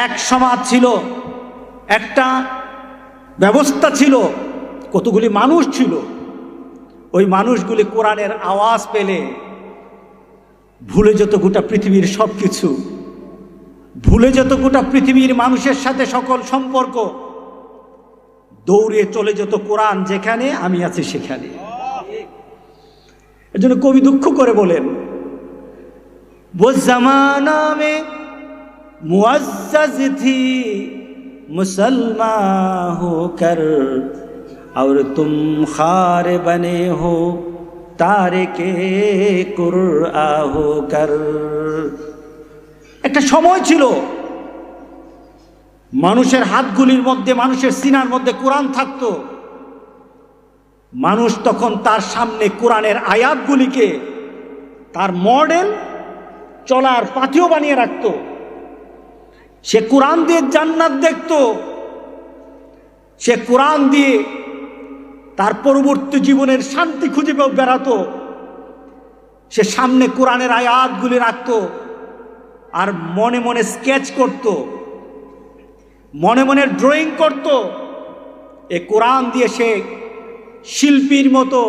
এক সমাজ ছিল, একটা ব্যবস্থা ছিল, কতগুলি মানুষ ছিল। ওই মানুষগুলি কোরআনের আওয়াজ পেলে ভুলে যেত গোটা পৃথিবীর সব কিছু, ভুলে যেত গোটা পৃথিবীর মানুষের সাথে সকল সম্পর্ক, দৌড়ে চলে যেত কোরআন যেখানে, আমি আছি সেখানে। এর জন্য কবি দুঃখ করে বলেন, वो जमाना में मुअज़्ज़ज़ थी मुसलमान होकर और तुम खार बने हो तारिके कुरआ होकर। একটা সময় ছিল মানুষের হাতগুলির মধ্যে, মানুষের সিনার মধ্যে কোরআন থাকতো। মানুষ তখন তার সামনে কোরআনের আয়াতগুলিকে তার মডেল চলার পাথেয় বানিয়ে রাখত। সে কোরআন দিয়ে জান্নাত দেখত, সে কোরআন দিয়ে তার পরবর্তী জীবনের শান্তি খুঁজে বেড়াতো। সে সামনে কোরআনের আয়াতগুলি রাখত আর মনে মনে স্কেচ করত, মনে মনে ড্রয়িং করত। এ কোরআন দিয়ে সে শিল্পীর মতো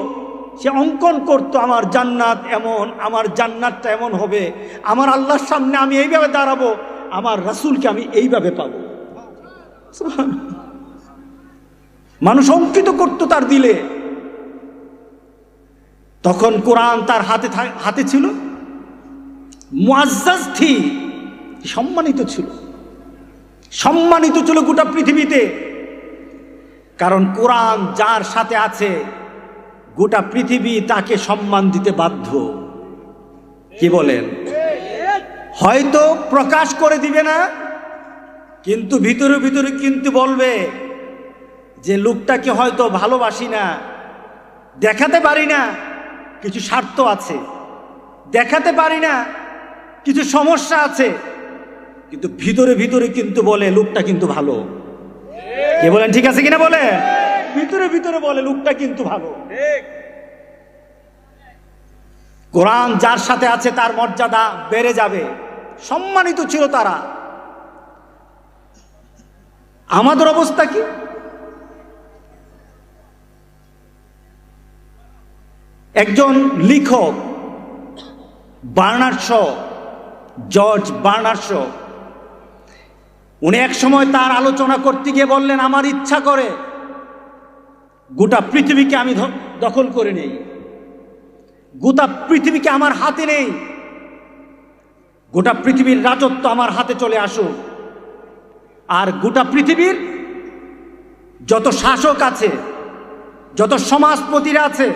সে অঙ্কন করত, আমার জান্নাত এমন, আমার জান্নাতটা এমন হবে, আমার আল্লাহর সামনে আমি এইভাবে দাঁড়াবো, আমার রাসূলকে আমি এইভাবে পাবো। মানুষ অঙ্কিত করত তার দিলে। তখন কোরআন তার হাতে ছিল, মুআজ্জাজ থি, সম্মানিত ছিল, সম্মানিত ছিল গোটা পৃথিবীতে। কারণ কোরআন যার সাথে আছে গোটা পৃথিবী তাকে সম্মান দিতে বাধ্য। কি বলেন? হয়তো প্রকাশ করে দিবে না, কিন্তু ভিতরে ভিতরে কিন্তু বলবে যে লোকটাকে হয়তো ভালোবাসি না, দেখাতে পারি না, কিছু স্বার্থ আছে, দেখাতে পারি না, কিছু সমস্যা আছে, কিন্তু ভিতরে ভিতরে কিন্তু বলে লোকটা কিন্তু ভালো। কে বলেন ঠিক আছে কিনা? বলে ভিতরে ভিতরে বলে লোকটা কিন্তু ভালো। কোরআন যার সাথে আছে তার মর্যাদা বেড়ে যাবে, সম্মানিত ছিল তারা। আমাদের অবস্থা কি? একজন লেখক Bernard Shaw, George Bernard Shaw, উনি এক সময় তার আলোচনা করতে গিয়ে বললেন, আমার ইচ্ছা করে গোটা পৃথিবীকে আমি দখল করে নেই, গোটা পৃথিবীকে আমার হাতে নেই, গোটা পৃথিবীর রাজত্ব আমার হাতে চলে আসুক, আর গোটা পৃথিবীর যত শাসক আছে, যত সমাজপতিরা আছে,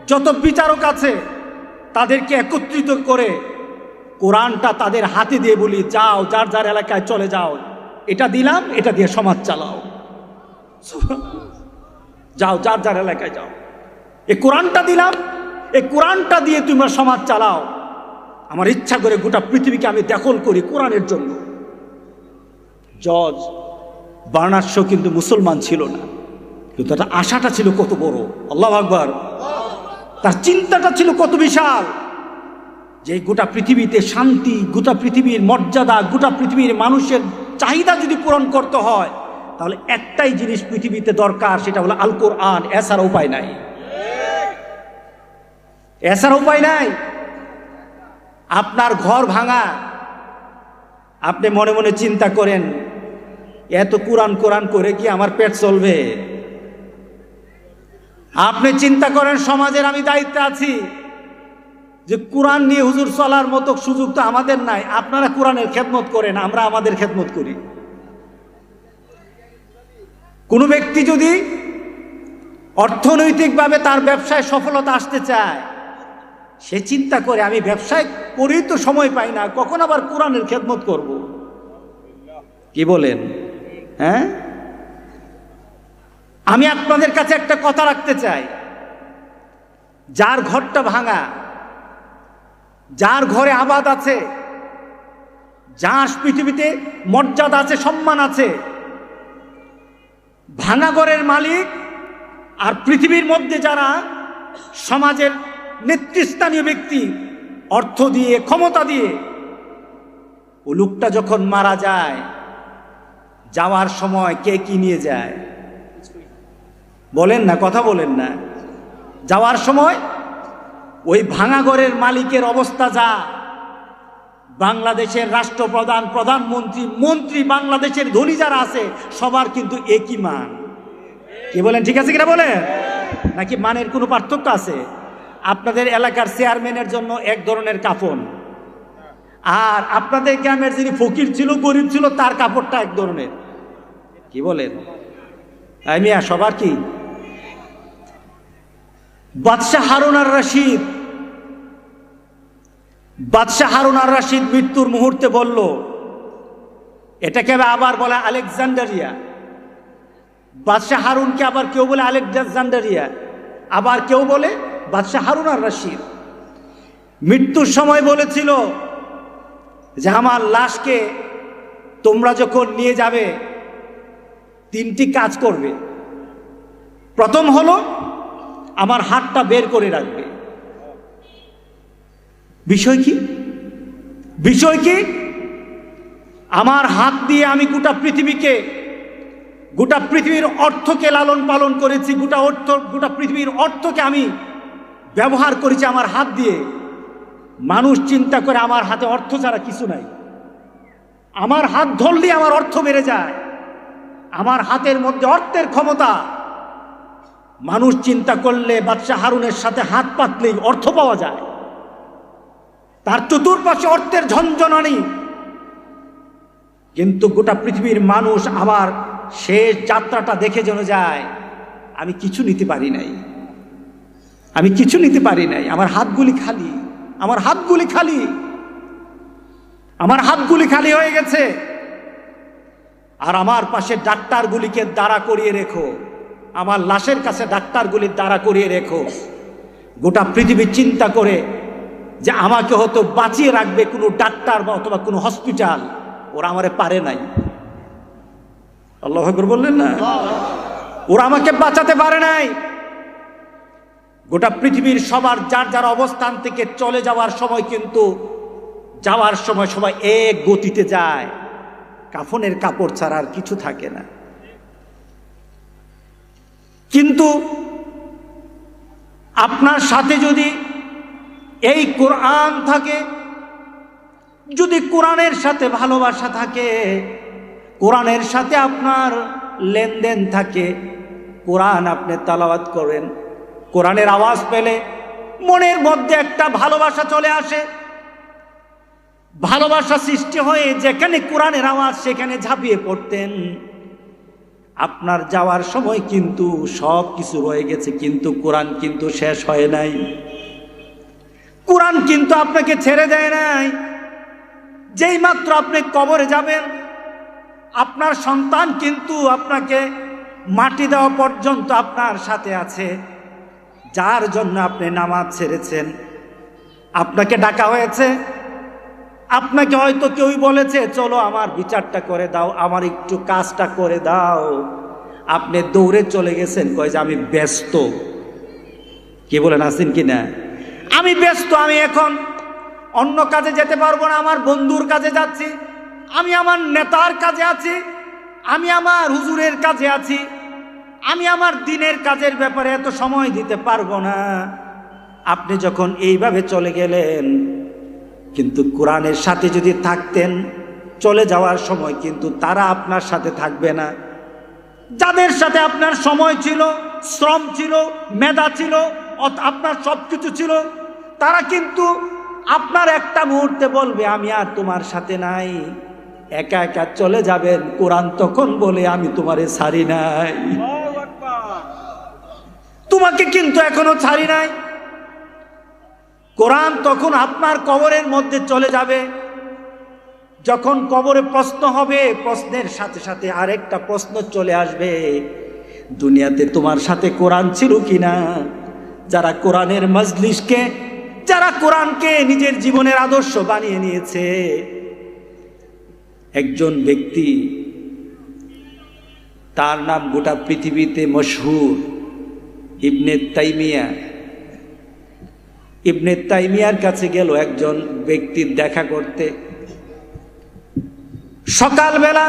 যত বিচারক আছে, তাদেরকে একত্রিত করে কোরআনটা তাদের হাতে দিয়ে বলি, যাও যার যার এলাকায় চলে যাও, এটা দিলাম, এটা দিয়ে সমাজ চালাও, যাও যার যার এলাকায় যাও, এই কোরআনটা দিলাম, এই কোরআনটা দিয়ে তোমরা সমাজ চালাও। আমার ইচ্ছা করে গোটা পৃথিবীকে আমি দখল করি কোরআনের জন্য। জর্জ বার্নার্ড শ কিন্তু মুসলমান ছিল না, কিন্তু তার আশাটা ছিল কত বড়, আল্লাহু আকবার। তার চিন্তাটা ছিল কত বিশাল, যে গোটা পৃথিবীতে শান্তি, গোটা পৃথিবীর মর্যাদা, গোটা পৃথিবীর মানুষের চাহিদা যদি পূরণ করতে হয়, তাহলে একটাই জিনিস পৃথিবীতে দরকার, সেটা হলো আল কোরআন। এছাড়া উপায় নাই, এছাড়া উপায় নাই। আপনার ঘর ভাঙা, আপনি মনে মনে চিন্তা করেন, এত কোরআন কোরআন করে কি আমার পেট চলবে? আপনি চিন্তা করেন, সমাজের আমি দায়িত্বে আছি, যে কোরআন নিয়ে হুজুর চলার মতো সুযোগ তো আমাদের নাই। আপনারা কোরআনের খেদমত করেন, আমরা আমাদের খেদমত করি। কোনো ব্যক্তি যদি অর্থনৈতিকভাবে তার ব্যবসায় সফলতা আসতে চায়, সে চিন্তা করে আমি ব্যবসায় করেই তো সময় পাই না, কখন আবার কোরআনের খেদমত করব? কি বলেন? হ্যাঁ, আমি আপনাদের কাছে একটা কথা রাখতে চাই, যার ঘরটা ভাঙা, যার ঘরে আবাদ আছে, যার পৃথিবীতে মর্যাদা আছে, সম্মান আছে, ভাঙা ঘরের মালিক আর পৃথিবীর মধ্যে যারা সমাজের নেতৃস্থানীয় ব্যক্তি, অর্থ দিয়ে, ক্ষমতা দিয়ে, ও লোকটা যখন মারা যায়, যাওয়ার সময় কে কি নিয়ে যায়? বলেন না, কথা বলেন না। যাওয়ার সময় ওই ভাঙা ঘরের মালিকের অবস্থা যা, বাংলাদেশের রাষ্ট্রপ্রধান, প্রধানমন্ত্রী, মন্ত্রী, বাংলাদেশের ধনী যারা আছে সবার কিন্তু একই মান। কি বলেন, ঠিক আছে কিনা বলেন? নাকি মানের কোনো পার্থক্য আছে? আপনাদের এলাকার চেয়ারম্যানের জন্য এক ধরনের কাফন, আর আপনাদের গ্রামের যিনি ফকির ছিল, গরিব ছিল, তার কাপড়টা এক ধরনের। কি বলেন? মিয়া সবার কি? বাদশাহ হারুন আর রশিদ, বাদশাহ হারুন আর রশিদ মৃত্যুর মুহূর্তে বলল, এটাকে আবার বলে আলেকজান্ডারিয়া। বাদশাহ হারুনকে আবার কেউ বলে আলেকজান্ডারিয়া, আবার কেউ বলে বাদশাহ হারুন আর রশিদ। মৃত্যুর সময় বলেছিল যে আমার লাশকে তোমরা যখন নিয়ে যাবে 3টি কাজ করবে। প্রথম হলো আমার হাতটা বের করে রাখবে। বিষয় কি? বিষয় কি? আমার হাত দিয়ে আমি গোটা পৃথিবীর অর্থকে লালন পালন করেছি, গোটা পৃথিবীর অর্থকে আমি ব্যবহার করেছি আমার হাত দিয়ে। মানুষ চিন্তা করে আমার হাতে অর্থ ছাড়া কিছু নাই, আমার হাত ধরলে আমার অর্থ বেড়ে যায়, আমার হাতের মধ্যে অর্থের ক্ষমতা। মানুষ চিন্তা করলে বাদশাহ হারুনের সাথে হাত পাতলেই অর্থ পাওয়া যায়, তার চতুর্পাশে অর্থের ঝনঝনানি। কিন্তু গোটা পৃথিবীর মানুষ আমার শেষ যাত্রাটা দেখে যেন যায় আমি কিছু নিতে পারি নাই, আমি কিছু নিতে পারি নাই, আমার হাতগুলি খালি, আমার হাতগুলি খালি, আমার হাতগুলি খালি হয়ে গেছে। আর আমার পাশে ডাক্তারগুলিকে দাঁড়া করিয়ে রেখো, আমার লাশের কাছে ডাক্তারগুলি দাঁড়া করিয়ে রেখো। গোটা পৃথিবী চিন্তা করে যে আমাকে হয়তো বাঁচিয়ে রাখবে কোনো ডাক্তার বা অথবা কোনো হসপিটাল, ওরা আমারে পারে নাই। আল্লাহু আকবার বললেন না? ওরা আমাকে বাঁচাতে পারে নাই। গোটা পৃথিবীর সবার যার যার অবস্থান থেকে চলে যাওয়ার সময় কিন্তু যাওয়ার সময় সবাই এক গতিতে যায়, কাফনের কাপড় ছাড়া আর কিছু থাকে না। কিন্তু আপনার সাথে যদি এই কোরআন থাকে, যদি কোরআনের সাথে ভালোবাসা থাকে, কোরআনের সাথে আপনার লেনদেন থাকে, কোরআন আপনি তেলাওয়াত করেন, কোরআনের আওয়াজ পেলে মনের মধ্যে একটা ভালোবাসা চলে আসে, ভালোবাসা সৃষ্টি হয়ে যেখানে কোরআনের আওয়াজ সেখানে ঝাঁপিয়ে পড়তেন। আপনার যাওয়ার সময় কিন্তু সব কিছু রয়ে গেছে, কিন্তু কোরআন কিন্তু শেষ হয় নাই, কোরআন কিন্তু আপনাকে ছেড়ে দেয় নাই। যেই মাত্র আপনি কবরে যাবেন, আপনার সন্তান কিন্তু আপনাকে মাটি দেওয়া পর্যন্ত আপনার সাথে আছে। যার জন্য আপনি নামাজ ছেড়েছেন, আপনাকে ডাকা হয়েছে, আপনাকে হয়তো কেউই বলেছে চলো আমার বিচারটা করে দাও, আমার একটু কাজটা করে দাও, আপনি দৌড়ে চলে গেছেন, কয় যে আমি ব্যস্ত। কি বলেন, আছেন কি না? আমি ব্যস্ত, আমি এখন অন্য কাজে যেতে পারবো না, আমার বন্ধুর কাজে যাচ্ছি, আমি আমার নেতার কাজে আছি, আমি আমার হুজুরের কাজে আছি, আমি আমার দিনের কাজের ব্যাপারে এত সময় দিতে পারবো না। আপনি যখন এইভাবে চলে গেলেন, কিন্তু কোরআনের সাথে যদি থাকতেন, চলে যাওয়ার সময় কিন্তু তারা আপনার সাথে থাকবে না। যাদের সাথে আপনার সময় ছিল, শ্রম ছিল, মেধা ছিল, আপনার সব কিছু ছিল, তারা কিন্তু আপনার একটা মুহূর্তে বলবে আমি আর তোমার সাথে নাই, একা একা চলে যাবেন। কোরআন তখন বলে আমি তোমারে ছাড়ি নাই, তোমাকে কিন্তু এখনো ছাড়ি নাই। কোরআন তখন আপনার কবরের মধ্যে চলে যাবে। যখন কবরে প্রশ্ন হবে, প্রশ্নের সাথে সাথে আরেকটা প্রশ্ন চলে আসবে, দুনিয়াতে তোমার সাথে কোরআন ছিল কিনা? যারা কোরআনের মজলিসকে, যারা কোরআনকে নিজের জীবনের আদর্শ বানিয়ে নিয়েছে। একজন ব্যক্তি, তার নাম গোটা পৃথিবীতে মশহুর, ইবনে তাইমিয়া। ইবনে তাইমিয়ার কাছে গেল একজন ব্যক্তির দেখা করতে। সকালবেলা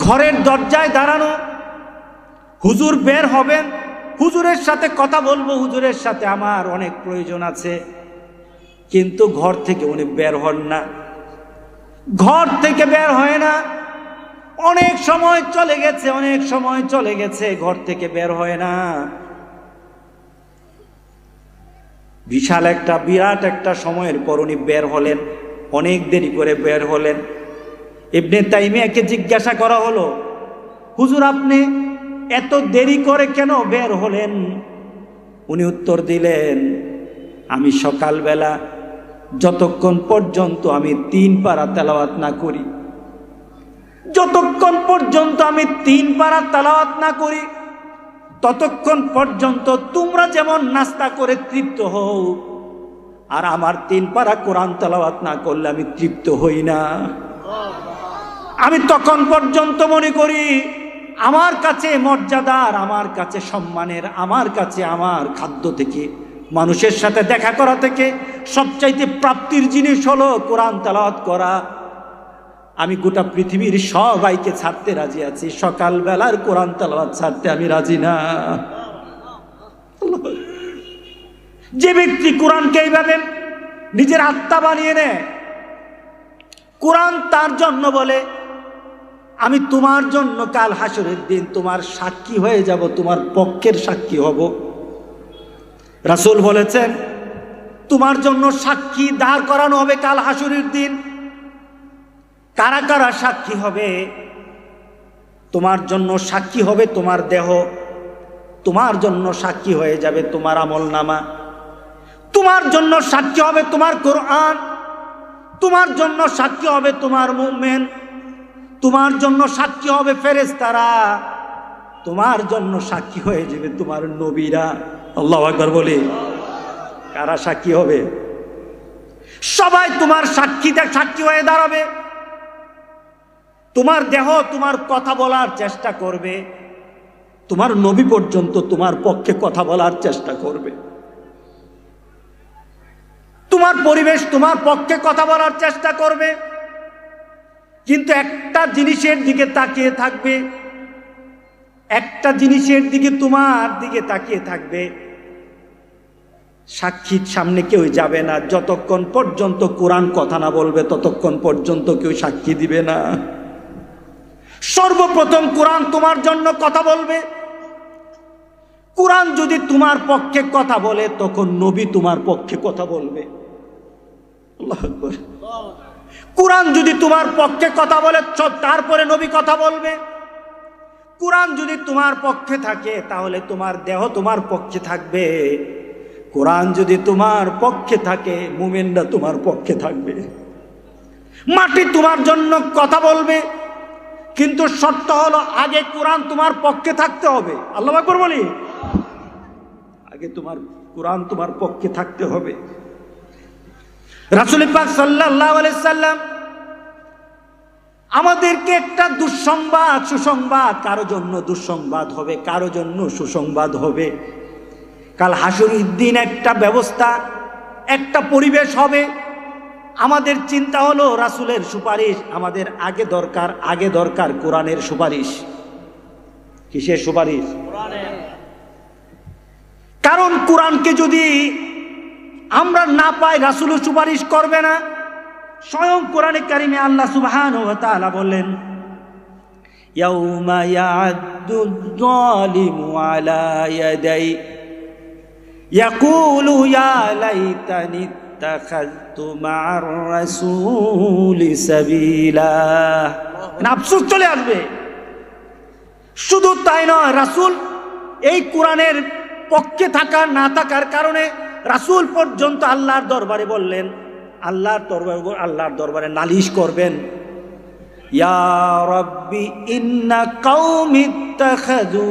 ঘরের দরজায় দাঁড়ানো, হুজুর বের হবেন, হুজুরের সাথে কথা বলবো, হুজুরের সাথে আমার অনেক প্রয়োজন আছে, কিন্তু ঘর থেকে উনি বের হন না, ঘর থেকে বের হয় না। অনেক সময় চলে গেছে, অনেক সময় চলে গেছে, ঘর থেকে বের হয় না। বিরাট একটা সময়ের পর উনি বের হলেন, অনেক দেরি করে বের হলেন। ইবনে তাইমিয়াকে জিজ্ঞাসা করা হলো, হুজুর আপনি এত দেরি করে কেন বের হলেন? উনি উত্তর দিলেন, আমি সকালবেলা যতক্ষণ পর্যন্ত আমি 3 পারা তেলাওয়াত না করি, যতক্ষণ পর্যন্ত আমি 3 পারা তেলাওয়াত না করি, ততক্ষণ পর্যন্ত তোমরা যেমন নাস্তা করে তৃপ্ত হও, আর আমার 3 পারা কোরআন তেলাওয়াত না করলে আমি তৃপ্ত হই না। আমি তখন পর্যন্ত মনে করি আমার কাছে মর্যাদার, আমার কাছে সম্মানের, আমার কাছে আমার খাদ্য থেকে, মানুষের সাথে দেখা করা থেকে সবচাইতে প্রাপ্তির জিনিস হলো কোরআন তেলাওয়াত করা। আমি গোটা পৃথিবীর সবাইকে ছাড়তে রাজি আছি, সকালবেলার কোরআন তেলাওয়াত ছাড়তে আমি রাজি না। যে ব্যক্তি কোরআনকে এইভাবে নিজের আত্মা বানিয়ে নেয়, কোরআন তার জন্য বলে আমি তোমার জন্য কাল হাসরের দিন তোমার সাক্ষী হয়ে যাব, তোমার পক্ষের সাক্ষী হব। রাসূল বলেছেন তোমার জন্য সাক্ষী দাঁড় করানো হবে কাল হাসরের দিন। কারা কারা সাক্ষী হবে? তোমার জন্য সাক্ষী হবে তোমার দেহ, তোমার জন্য সাক্ষী হয়ে যাবে তোমার আমলনামা, তোমার জন্য সাক্ষী হবে তোমার কোরআন, তোমার জন্য সাক্ষী হবে তোমার মুমিন, তোমার জন্য সাক্ষী হবে ফেরেশতারা, তোমার জন্য সাক্ষী হয়ে যাবে তোমার নবীরা। আল্লাহু আকবার বলি। কারা সাক্ষী হবে? সবাই তোমার সাক্ষী হয়ে দাঁড়াবে। তোমার দেহ তোমার কথা বলার চেষ্টা করবে, তোমার নবী পর্যন্ত তোমার পক্ষে কথা বলার চেষ্টা করবে, তোমার পরিবেশ তোমার পক্ষে কথা বলার চেষ্টা করবে, কিন্তু একটা জিনিসের দিকে তাকিয়ে থাকবে, একটা জিনিসের দিকে তোমার দিকে তাকিয়ে থাকবে, সাক্ষীর সামনে কেউ যাবে না যতক্ষণ পর্যন্ত কোরআন কথা না বলবে, ততক্ষণ পর্যন্ত কেউ সাক্ষী দিবে না। সর্বপ্রথম কোরআন তোমার জন্য কথা বলবে। কোরআন যদি তোমার পক্ষে কথা বলে তখন নবী তোমার পক্ষে কথা বলবে। আল্লাহু আকবার। কোরআন যদি তোমার পক্ষে কথা বলে তারপরে নবী কথা বলবে। কোরআন যদি তোমার পক্ষে থাকে তাহলে তোমার দেহ তোমার পক্ষে থাকবে। কোরআন যদি তোমার পক্ষে থাকে মুমিনরা তোমার পক্ষে থাকবে। মাটি তোমার জন্য কথা বলবে, কিন্তু শর্ত হলো আগে কোরআন তোমার পক্ষে থাকতে হবে। আল্লাহু আকবার বলি। আগে তোমার কোরআন তোমার পক্ষে থাকতে হবে। রাসূল পাক সাল্লাল্লাহু আলাইহি সাল্লাম আমাদেরকে একটা দুঃসংবাদ সুসংবাদ, কারো জন্য দুঃসংবাদ হবে, কারো জন্য সুসংবাদ হবে। কাল হাসরের দিন একটা ব্যবস্থা, একটা পরিবেশ হবে। আমাদের চিন্তা হলো রাসূলের সুপারিশ আমাদের আগে দরকার কোরআনের সুপারিশ। কিসের সুপারিশ? কোরআনের। কারণ কোরআনকে যদি আমরা না পাই রাসূলও সুপারিশ করবে না। স্বয়ং কোরআনে কারিমে আল্লাহ সুবহানাহু ওয়া তাআলা বলেন, ইয়াউমা ইয়া'আদ্দু-যযালিমু আলা ইয়াদাই ইয়াকুলু ইয়া লাইতানি ইত্তাখাযতু মা'আর রাসূলি সাবিলা। আফসোস চলে আসবে। শুধু তাই নয়, রাসূল এই কোরআনের পক্ষে থাকা না থাকার কারণে রাসূল পর্যন্ত আল্লাহর দরবারে বললেন, আল্লাহর দরবারে নালিশ করবেন, ইয়া রাব্বি ইন্না কওমি ইত্তাখাযু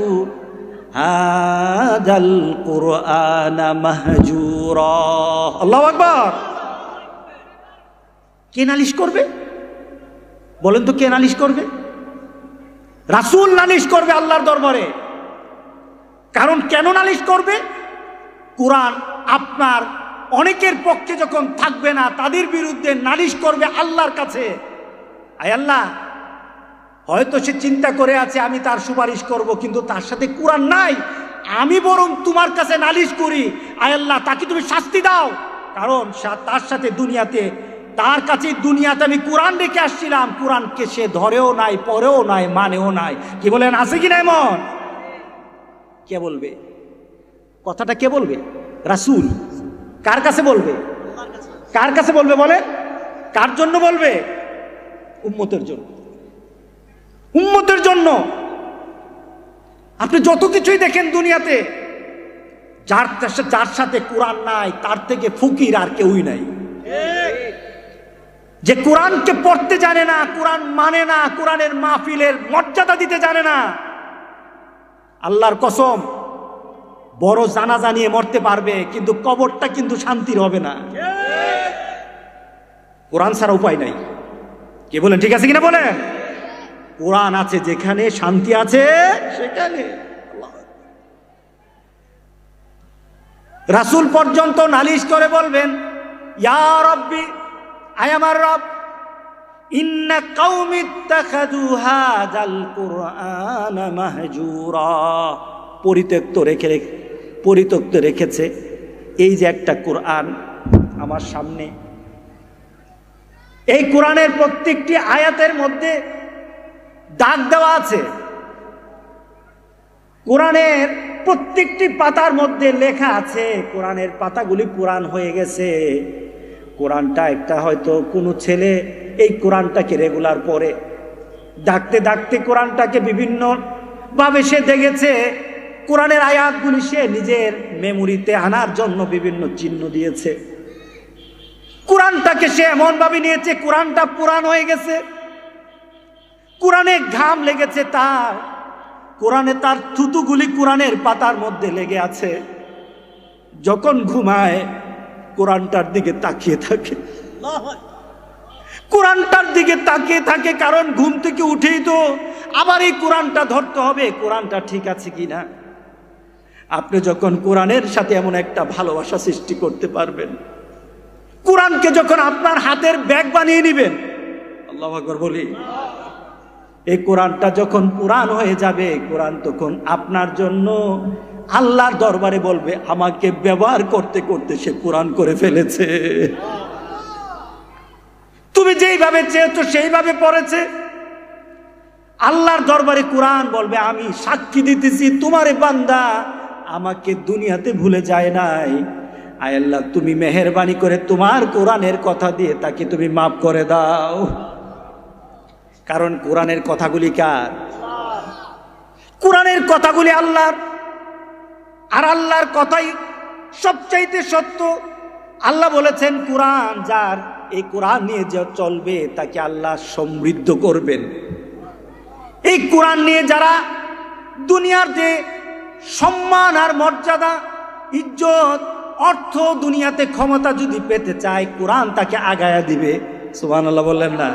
হাযাল কুরআনা মাহজুরা। আল্লাহু আকবার। কে নালিশ করবে? বলেন তো কে নালিশ করবে? রাসূল নালিশ করবে আল্লাহর দরবারে। কারণ কেন নালিশ করবে? কোরআন আপনার অনেকের পক্ষে যখন থাকবে না, তাদের বিরুদ্ধে নালিশ করবে আল্লাহর কাছে। আয় আল্লাহ, হয়তো সে চিন্তা করে আছে আমি তার সুপারিশ করব, কিন্তু তার সাথে কোরআন নাই। আমি বরং তোমার কাছে নালিশ করি, আয় আল্লাহ তাকে তুমি শাস্তি দাও, কারণ তার সাথে দুনিয়াতে, তার কাছে দুনিয়াতে আমি কোরআন রেখে আসছিলাম, কোরআনকে সে ধরেও নাই, পড়েও নাই, মানেও নাই। কি বলেন, আছে কি না এমন? কে বলবে কথাটা? কে বলবে? রাসূল। কার কাছে বলবে? কার কাছে বলবে বলে? কার জন্য বলবে? উম্মতের জন্য। উম্মতের জন্য। আপনি যত কিছুই দেখেন দুনিয়াতে, যার সাথে কোরআন নাই তার থেকে ফকির আর কেউই নাই। যে কোরআনকে পড়তে জানে না, কোরআন মানে না, কোরআনের মাহফিলের মর্যাদা দিতে জানে না, আল্লাহর কসম বড় জানাজা নিয়ে মরতে পারবে, কিন্তু কবরটা কিন্তু শান্তির হবে না। কোরআন ছাড়া উপায় নাই। কে বলেন ঠিক আছে কিনা বলেন? কোরআন আছে যেখানে, শান্তি আছে সেখানে। রাসূল পর্যন্ত নালিশ করে বলবেন, ইয়া রাব্বি, আয় আমার রব, ইন্না কওমি ইত্তাখাযু হাযাল কুরআনা মাহজুরা, পরিত্যক্ত রেখেছে এই যে একটা কোরআন আমার সামনে। এই কোরআনের প্রত্যেকটি আয়াতের মধ্যে দাগ দেওয়া আছে। কোরআনের প্রত্যেকটি পাতার মধ্যে লেখা আছে, কোরআনের পাতাগুলি পুরান হয়ে গেছে। কোরআনটা একটা, হয়তো কোনো ছেলে এই কোরআনটাকে রেগুলার পড়ে, ডাকতে ডাকতে কোরআনটাকে বিভিন্ন ভাবে সে দেখেছে, কোরআনের আয়াতগুলি সে নিজের মেমোরিতে আনার জন্য বিভিন্ন চিহ্ন দিয়েছে। কোরআনটাকে সে এমন ভাবে নিয়েছে, কোরআনটা পুরান হয়ে গেছে, কোরআনে ঘাম লেগেছে তার, কোরআনে তার থুতুগুলি কোরআনের পাতার মধ্যে লেগে আছে। যখন ঘুমায় কোরআনটার দিকে তাকিয়ে থাকে, কোরআনটার দিকে তাকিয়ে থাকে, কারণ ঘুম থেকে উঠেই তো আবার এই কোরআনটা ধরতে হবে, কোরআনটা ঠিক আছে কিনা। আপনি যখন কোরআনের সাথে এমন একটা ভালোবাসা সৃষ্টি করতে পারবেন, কোরআনকে যখন আপনার হাতের ব্যাগ বানিয়ে নেবেন, আল্লাহু আকবার বলি, এই কোরআনটা যখন পুরান হয়ে যাবে, কোরআন তখন আপনার জন্য আল্লাহর দরবারে বলবে, আমাকে ব্যবহার করতে করতে সে কোরআন করে ফেলেছে। তুমি যেইভাবে চেয়েছো সেইভাবে পড়েছে। আল্লাহর দরবারে কোরআন বলবে, আমি সাক্ষী দিতেছি তোমারে বান্দা আমাকে দুনিয়াতে ভুলে যায় নাই। আয় আল্লাহ, তুমি মেহেরবানি করে তোমার কোরআনের কথা দিয়ে তাকে তুমি মাফ করে দাও, কারণ কোরআনের কথাগুলি কার? কোরআনের কথাগুলি আল্লাহর। আর আল্লাহর কথাই সবচাইতে সত্য। আল্লাহ বলেছেন, কোরআন যার, এই কোরআন নিয়ে যে চলবে তাকে আল্লাহ সমৃদ্ধ করবেন। এই কোরআন নিয়ে যারা দুনিয়ার যে সম্মান আর মর্যাদা, ইজ্জত, অর্থ, দুনিয়াতে ক্ষমতা যদি পেতে চায়, কোরআন তাকে আগায়া দিবে। সুবহানাল্লাহ বললেন না?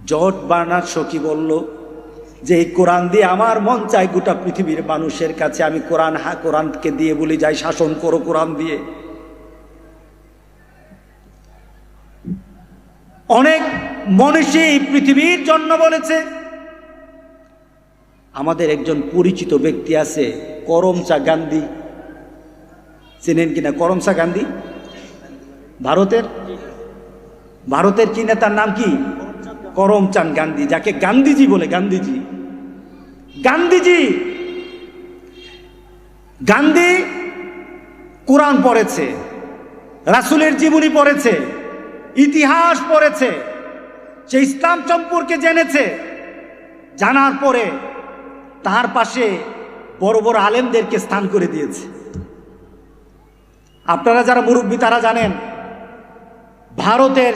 জর্জ বার্নার্ড শো কি বলল, যে এই কোরআন দিয়ে আমার মন চাই গোটা পৃথিবীর মানুষের কাছে আমি কোরআনকে দিয়ে বলি যাই, শাসন করো কোরআন দিয়ে। অনেক মনীষী পৃথিবীর জন্য বলেছে। আমাদের একজন পরিচিত ব্যক্তি আছে, করমচাঁদ গান্ধী, চেনেন কিনা? করমচাঁদ গান্ধী ভারতের কি নেতার নাম কি? করমচাঁদ গান্ধী, যাকে গান্ধীজি বলে। গান্ধী কোরআন পড়েছে, রাসূলের জীবনী পড়েছে, ইতিহাস পড়েছে, সে ইসলাম সম্পর্কে জেনেছে। জানার পরে তার পাশে বড় বড় আলেমদেরকে স্থান করে দিয়েছে। আপনারা যারা মুরব্বী তারা জানেন, ভারতের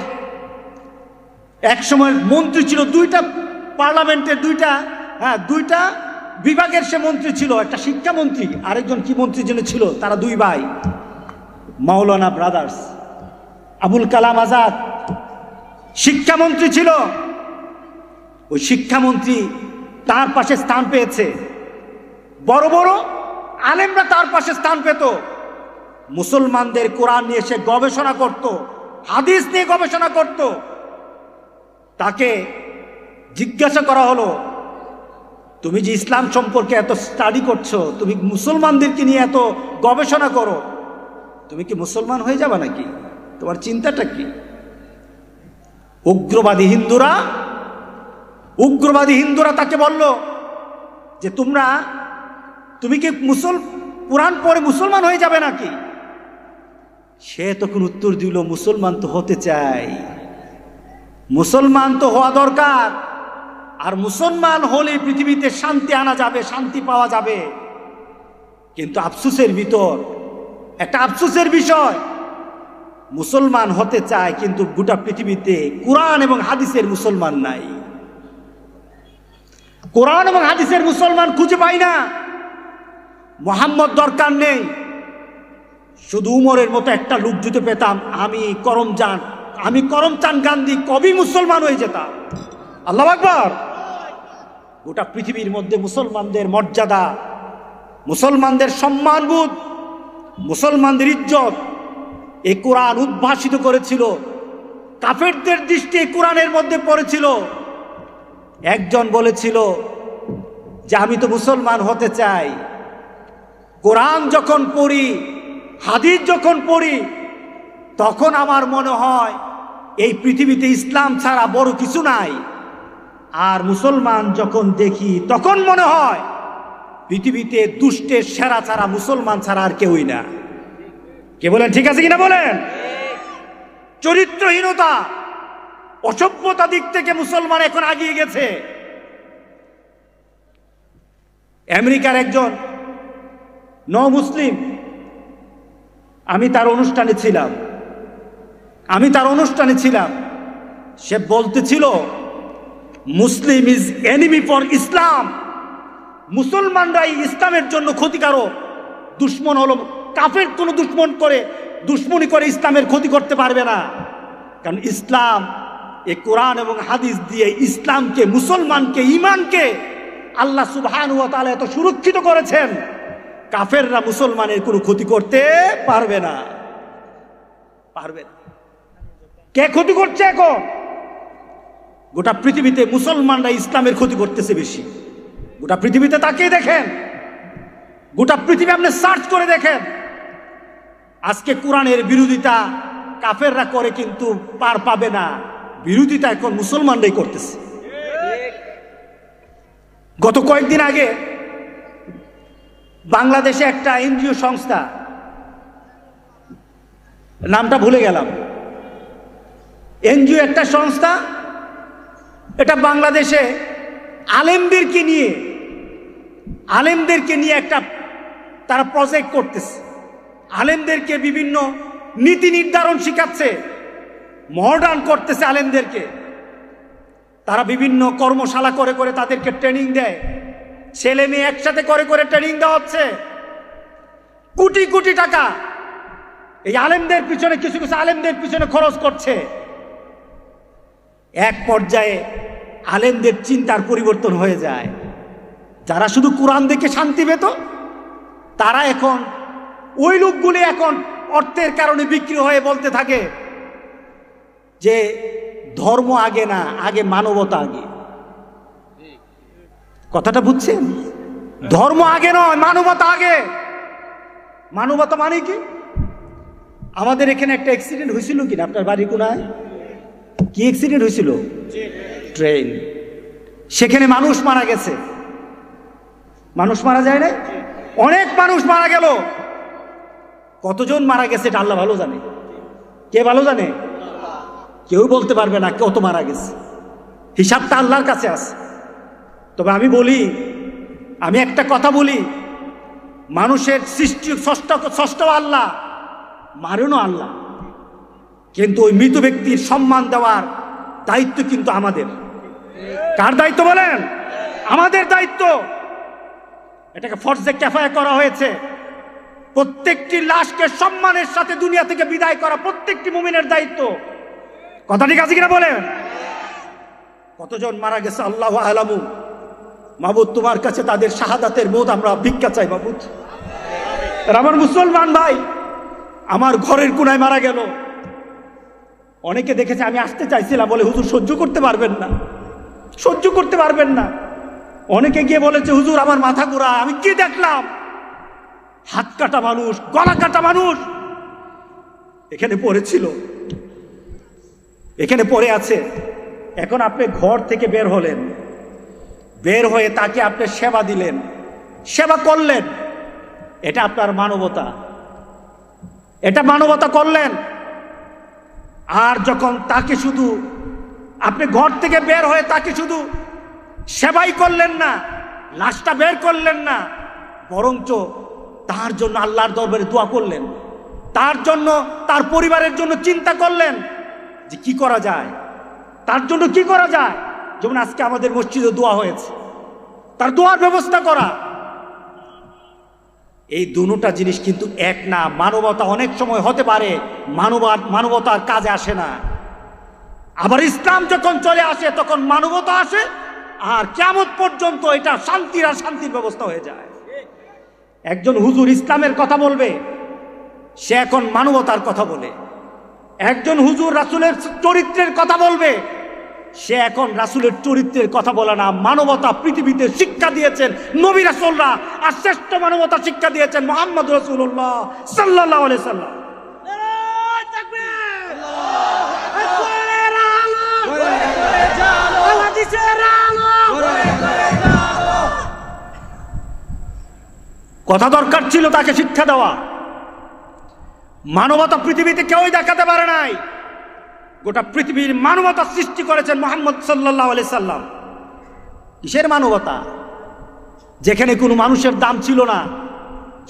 একসময় মন্ত্রী ছিল, দুইটা পার্লামেন্টের দুইটা বিভাগের সে মন্ত্রী ছিল। একটা শিক্ষামন্ত্রী, আরেকজন কি মন্ত্রী যেন ছিল, তারা দুই ভাই, মাওলানা ব্রাদার্স। আবুল কালাম আজাদ শিক্ষামন্ত্রী ছিল। ওই শিক্ষামন্ত্রী তার পাশে স্থান পেয়েছে, বড় বড় আলেমরা তার পাশে স্থান পেত। মুসলমানদের কোরআন নিয়ে সে গবেষণা করত, হাদিস নিয়ে গবেষণা করত। তাকে জিজ্ঞাসা করা হলো, তুমি যে ইসলাম সম্পর্কে এত স্টাডি করছো, তুমি মুসলমানদেরকে নিয়ে এত গবেষণা করো, তুমি কি মুসলমান হয়ে যাবে নাকি? তোমার চিন্তাটা কি? উগ্রবাদী হিন্দুরা তাকে বলল যে তুমি কি কুরআন পড়ে মুসলমান হয়ে যাবে নাকি? সে তখন উত্তর দিল, মুসলমান তো হতে চাই, মুসলমান তো হওয়া দরকার, আর মুসলমান হলে পৃথিবীতে শান্তি আনা যাবে, শান্তি পাওয়া যাবে। কিন্তু একটা আফসোসের বিষয়, মুসলমান হতে চায় কিন্তু গোটা পৃথিবীতে কোরআন এবং হাদিসের মুসলমান নাই। কোরআন এবং হাদিসের মুসলমান খুঁজে পাই না। মুহাম্মদ দরকার নেই, শুধু উমরের মতো একটা লোক যদি পেতাম, আমি করমচাঁদ গান্ধী কবি মুসলমান হয়ে যেতাম। আল্লাহু আকবার। গোটা পৃথিবীর মধ্যে মুসলমানদের মর্যাদা, মুসলমানদের সম্মানবোধ, মুসলমানদের ইজ্জত এই কোরআন উদ্ভাসিত করেছিল। কাফেরদের দৃষ্টি এই কোরআনের মধ্যে পড়েছিল। একজন বলেছিল যে আমি তো মুসলমান হতে চাই, কোরআন যখন পড়ি, হাদিস যখন পড়ি, তখন আমার মনে হয় এই পৃথিবীতে ইসলাম ছাড়া বড় কিছু নাই। আর মুসলমান যখন দেখি, তখন মনে হয় পৃথিবীতে দুষ্টের সেরা ছাড়া, মুসলমান ছাড়া আর কেউই না। কে বলেন ঠিক আছে কিনা বলেন? চরিত্রহীনতা, অসভ্যতা দিক থেকে মুসলমান এখন এগিয়ে গেছে। আমেরিকার একজন মুসলিম, আমি তার অনুষ্ঠানে ছিলাম, সে বলতেছিল, মুসলিম ইজ এনিমি ফর ইসলাম। মুসলমানরাই ইসলামের জন্য ক্ষতিকারক। দুশ্মন হলো কাফের, কোনো দুশ্মনী করে ইসলামের ক্ষতি করতে পারবে না। কারণ ইসলাম, এই কোরআন এবং হাদিস দিয়ে ইসলামকে, মুসলমানকে, ঈমানকে আল্লাহ সুবহানাহু ওয়া তাআলা এত সুরক্ষিত করেছেন, কাফেররা মুসলমানের কোনো ক্ষতি করতে পারবে না। কে ক্ষতি করছে এখন? গোটা পৃথিবীতে মুসলমানরা ইসলামের ক্ষতি করতেছে বেশি। গোটা পৃথিবীতে তাকিয়ে দেখেন, গোটা পৃথিবী আপনি সার্চ করে দেখেন, আজকে কোরআনের বিরোধিতা কাফেররা করে কিন্তু পার পাবে না, বিরোধিতা এখন মুসলমানরাই করতেছে। গত কয়েকদিন আগে বাংলাদেশে একটা এনজিও সংস্থা, নামটা ভুলে গেলাম, এনজিও একটা সংস্থা, এটা বাংলাদেশে আলেমদেরকে নিয়ে একটা তারা প্রজেক্ট করতেছে। আলেমদেরকে বিভিন্ন নীতি নির্ধারণ শিখাচ্ছে, মডার্ন করতেছে আলেমদেরকে। তারা বিভিন্ন কর্মশালা করে তাদেরকে ট্রেনিং দেয়, ছেলে মেয়ে একসাথে করে ট্রেনিং দেওয়া হচ্ছে। কোটি কোটি টাকা এই আলেমদের পিছনে, কিছু আলেমদের পিছনে খরচ করছে। এক পর্যায়ে আলেমদের চিন্তার পরিবর্তন হয়ে যায়। যারা শুধু কোরআন দেখে শান্তি পেত, তারা এখন, ওই লোকগুলি এখন অর্থের কারণে বিক্রি হয়ে বলতে থাকে যে ধর্ম আগে না, আগে মানবতা আগে। কথাটা বুঝছেন? ধর্ম আগে নয়, মানবতা আগে। মানবতা মানে কি? আমাদের এখানে একটা অ্যাক্সিডেন্ট হয়েছিল কিনা, আপনার বাড়ি কোনায়? কি অ্যাক্সিডেন্ট হয়েছিল? ট্রেন। সেখানে মানুষ মারা গেছে। মানুষ মারা যায় না? অনেক মানুষ মারা গেল। কতজন মারা গেছে এটা আল্লাহ ভালো জানে। কে ভালো জানে? কেউ বলতে পারবে না কত মারা গেছে, হিসাবটা আল্লাহর কাছে আছে। তবে আমি একটা কথা বলি, মানুষের সৃষ্টি স্রষ্টা আল্লাহ, মারেনও আল্লাহ, কিন্তু ওই মৃত ব্যক্তির সম্মান দেওয়ার দায়িত্ব কিন্তু আমাদের। কার দায়িত্ব বলেন? আমাদের দায়িত্ব। এটাকে ফরজে কিফায়া করা হয়েছে। প্রত্যেকটি লাশকে সম্মানের সাথে দুনিয়া থেকে বিদায় করা প্রত্যেকটি মুমিনের দায়িত্ব। কথা ঠিক আছে কিনা বলেন? কতজন মারা গেছে আল্লাহু আ'লামু। মাবুদ, তোমার কাছে তাদের শাহাদাতের মওত আমরা ভিক্ষা চাই মাবুদ। আমার মুসলমান ভাই আমার ঘরের কোনায় মারা গেল। অনেকে দেখেছে, আমি আসতে চাইছিলাম, বলে হুজুর সহ্য করতে পারবেন না, সহ্য করতে পারবেন না। অনেকে গিয়ে বলেছে, হুজুর আমার মাথা ঘোরায়, আমি কি দেখলাম? হাত কাটা মানুষ, গলা কাটা মানুষ এখানে পড়েছিল, এখানে পড়ে আছে। এখন আপনি ঘর থেকে বের হলেন, বের হয়ে তাকে আপনি সেবা দিলেন, সেবা করলেন, এটা আপনার মানবতা, এটা মানবতা করলেন। আর যখন তাকে শুধু আপনি ঘর থেকে বের হয়ে তাকে শুধু সেবাই করলেন না, লাশটা বের করলেন না, বরঞ্চ তার জন্য আল্লাহর দরবারে দোয়া করলেন, তার জন্য, তার পরিবারের জন্য চিন্তা করলেন যে কি করা যায়, তার জন্য কি করা যায়। যেমন আজকে আমাদের মসজিদে দোয়া হয়েছে, তার দোয়ার ব্যবস্থা করা। এই দুটো জিনিস কিন্তু এক না। মানবতা অনেক সময় হতে পারে, মানবতার কাজে আসে না। আবার ইসলাম যখন চলে আসে তখন মানবতা আসে, আর কিয়ামত পর্যন্ত এটা শান্তির আর শান্তির ব্যবস্থা হয়ে যায়। একজন হুজুর ইসলামের কথা বলবে, সে এখন মানবতার কথা বলে। একজন হুজুর রাসূলের চরিত্রের কথা বলবে, সে এখন রাসূলের চরিত্রের কথা বলে না, মানবতা পৃথিবীতে শিক্ষা দিয়েছেন নবী রাসূলরা, আর শ্রেষ্ঠ মানবতা শিক্ষা দিয়েছেন মুহাম্মদ রাসূলুল্লাহ সাল্লাল্লাহু আলাইহি সাল্লাম। কথা দরকার ছিল তাকে শিক্ষা দেওয়া। মানবতা পৃথিবীতে কেউই দেখাতে পারে নাই। গোটা পৃথিবীর মানবতা সৃষ্টি করেছেন মুহাম্মদ সাল্লাল্লাহু আলাইহি সাল্লাম। কিসের মানবতা? যেখানে কোনো মানুষের দাম ছিল না,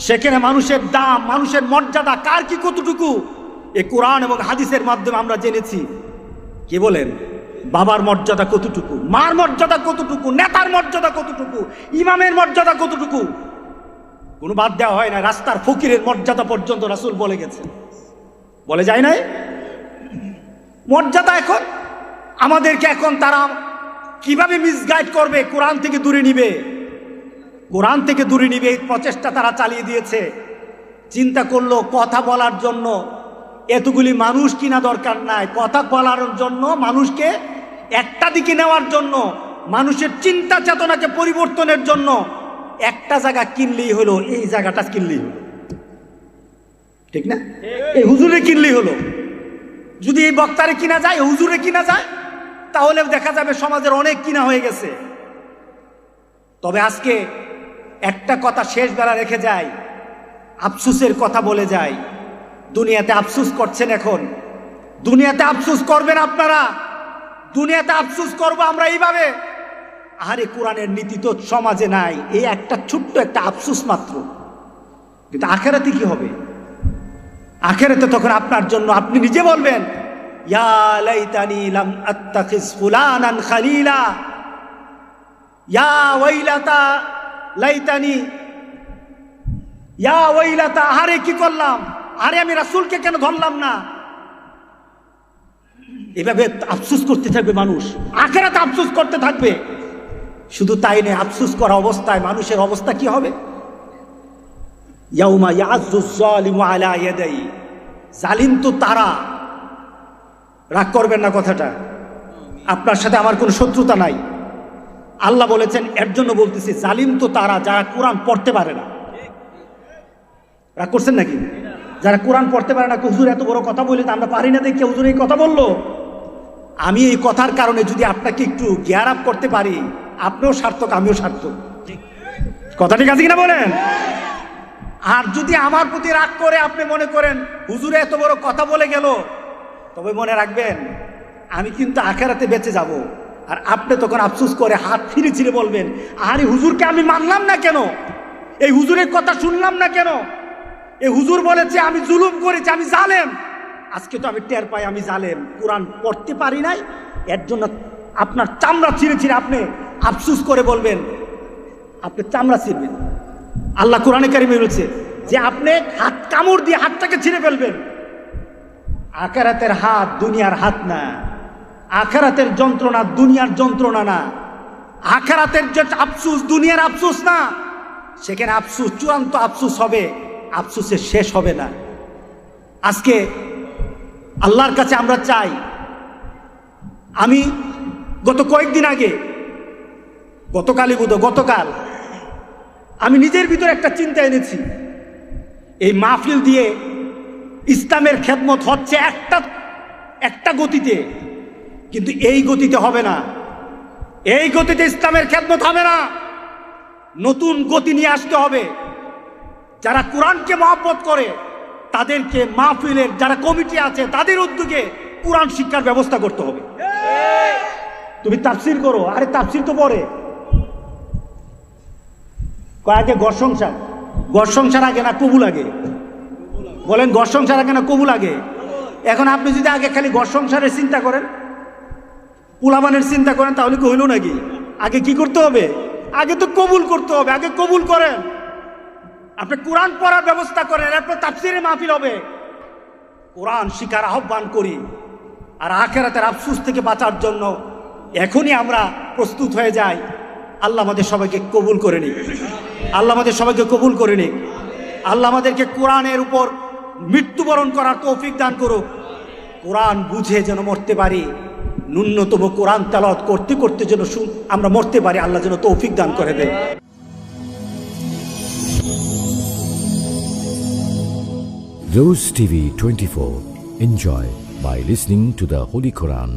সেখানে মানুষের দাম, মানুষের মর্যাদা কার কি কতটুকু, এই কোরআন এবং হাদিসের মাধ্যমে আমরা জেনেছি। কি বলেন? বাবার মর্যাদা কতটুকু, মার মর্যাদা কতটুকু, নেতার মর্যাদা কতটুকু, ইমামের মর্যাদা কতটুকু, কোনো বাদ দেওয়া হয় না। রাস্তার ফকিরের মর্যাদা পর্যন্ত রাসূল বলে গেছেন, বলে যায় নাই? মর্যাদা এখন আমাদেরকে, এখন তারা কিভাবে মিসগাইড করবে, কোরআন থেকে দূরে নিবে, কোরআন থেকে দূরে নিবে, এই প্রচেষ্টা তারা চালিয়ে দিয়েছে। চিন্তা করলো কথা বলার জন্য এতগুলি মানুষ কিনা দরকার নাই, কথা বলার জন্য, মানুষকে একটা দিকে নেওয়ার জন্য, মানুষের চিন্তা চেতনাকে পরিবর্তনের জন্য একটা জায়গা কিনলেই হলো, এই জায়গাটা কিনলেই হলো, ঠিক না? এই হুজুরে কিনলেই হলো। যদি এই বক্তারে কিনা যায়, হুজুরে কিনা যায়, তাহলে দেখা যাবে সমাজের অনেক কিনা হয়ে গেছে। তবে আজকে একটা কথা শেষ বেলা রেখে যায়, আফসুসের কথা বলে যায়। দুনিয়াতে আফসুস করছেন, এখন দুনিয়াতে আফসুস করবেন আপনারা, দুনিয়াতে আফসুস করবো আমরা এইভাবে। আরে কোরআনের নীতি তো সমাজে নাই, এই একটা ছোট্ট একটা আফসুস মাত্র। কিন্তু আখিরাতে কি হবে? আখিরাতে তখন আপনার জন্য আপনি নিজে বলবেন, ইয়া লাইতানি লাম আত্তাখিজ ফুলানান খালিলা, ইয়া ওয়াইলাতা লাইতানি, ইয়া ওয়াইলাতা, আরে কি করলাম, আরে আমি রাসূলকে কেন ধরলাম না। এভাবে আফসোস করতে থাকবে মানুষ, আখিরাতে আফসোস করতে থাকবে। শুধু তাই নয়, আফসোস করা অবস্থায় মানুষের অবস্থা কি হবে? ইয়াউমা ইয়াযুজ যালিমু আলা ইয়াদাই, জালিম তো তারা, রাগ করবেন না কথাটা, আপনার সাথে আমার কোনো শত্রুতা নাই। আল্লাহ বলেছেন, এর জন্য বলতেছি, জালিম তো তারা যারা কোরআন পড়তে পারে না। রাগ করছেন নাকি? যারা কোরআন পড়তে পারে না, হুজুর এত বড় কথা বলি তো আমরা পারি না দেখে হুজুর এই কথা বললো। আমি এই কথার কারণে যদি আপনাকে একটু গিয়ার আপ করতে পারি, আপনিও সার্থক, আমিও সার্থক। কথা ঠিক আছে কিনা বলেন? আর যদি আমার প্রতি রাগ করে আপনি মনে করেন হুজুরে এত বড় কথা বলে গেল, তবে মনে রাখবেন আমি কিন্তু আখিরাতে বেঁচে যাব। আর আপনি তখন আফসোস করে হাত ফিরে ছিঁড়ে বলবেন, আরে হুজুরকে আমি মানলাম না কেন, এই হুজুরের কথা শুনলাম না কেন, এই হুজুর বলেছে আমি জুলুম করেছি, আমি জালেম, আজকে তো আমি টের পাই আমি জালেম, কোরআন পড়তে পারি নাই, এর জন্য আপনার চামড়া ছিঁড়ে ছিঁড়ে আপনি আফসোস করে বলবেন, আপনি চামড়া ছিঁড়বেন। আল্লাহ কোরআনে কারিমে বলেছে যে আপনি হাত কামড় দিয়ে হাতটাকে ছিঁড়ে ফেলবেন। আখিরাতের হাত দুনিয়ার হাত না, আখিরাতের যন্ত্রণা দুনিয়ার যন্ত্রণা না, আখিরাতের যে আফসোস দুনিয়ার আফসোস না, সেখানে আফসোস চূড়ান্ত আফসোস হবে, আফসোসের শেষ হবে না। আজকে আল্লাহর কাছে আমরা চাই, আমি গত কয়েকদিন আগে গতকাল আমি নিজের ভিতরে একটা চিন্তা এনেছি, এই মাহফিল দিয়ে ইসলামের খেদমত হচ্ছে একটা গতিতে, কিন্তু এই গতিতে হবে না, এই গতিতে ইসলামের খেদমত হবে না। নতুন গতি নিয়ে আসতে হবে। যারা কোরআনকে মহব্বত করে তাদেরকে মাহফিলের যারা কমিটি আছে তাদের উদ্যোগে কোরআন শিক্ষার ব্যবস্থা করতে হবে। তুমি তাফসির করো, আরে তাফসির তো পরে, আগে ঘর সংসার আগে না কবুল আগে? বলেন ঘর সংসার আগে না কবুল আগে? এখন আপনি যদি আগে খালি ঘর সংসারের চিন্তা করেন, পোলাবানের চিন্তা করেন, তাহলে কি হইল নাকি? আগে কি করতে হবে? আগে তো কবুল করতে হবে। আগে কবুল করেন, আপনি কোরআন পড়ার ব্যবস্থা করেন, এরপর তাফসিরের মাহফিল হবে। কোরআন শিখার আহ্বান করি, আর আখিরাতের আফসোস থেকে বাঁচার জন্য এখনই আমরা প্রস্তুত হয়ে যাই। আল্লাহ আমাদের সবাইকে কবুল করে নিক, আল্লাহ আমাদের সবাইকে কবুল করে নিক। আল্লাহ আমাদেরকে কোরআনের উপর মৃত্যুবরণ করার তৌফিক দান করুক। কোরআন বুঝে যেন মরতে পারি, ন্যূনতম কোরআন তেলাওয়াত করতে করতে যেন আমরা মরতে পারি, আল্লাহ যেন তৌফিক দান করে দেয়। Rose TV 24. Enjoy by listening to the Holy Quran.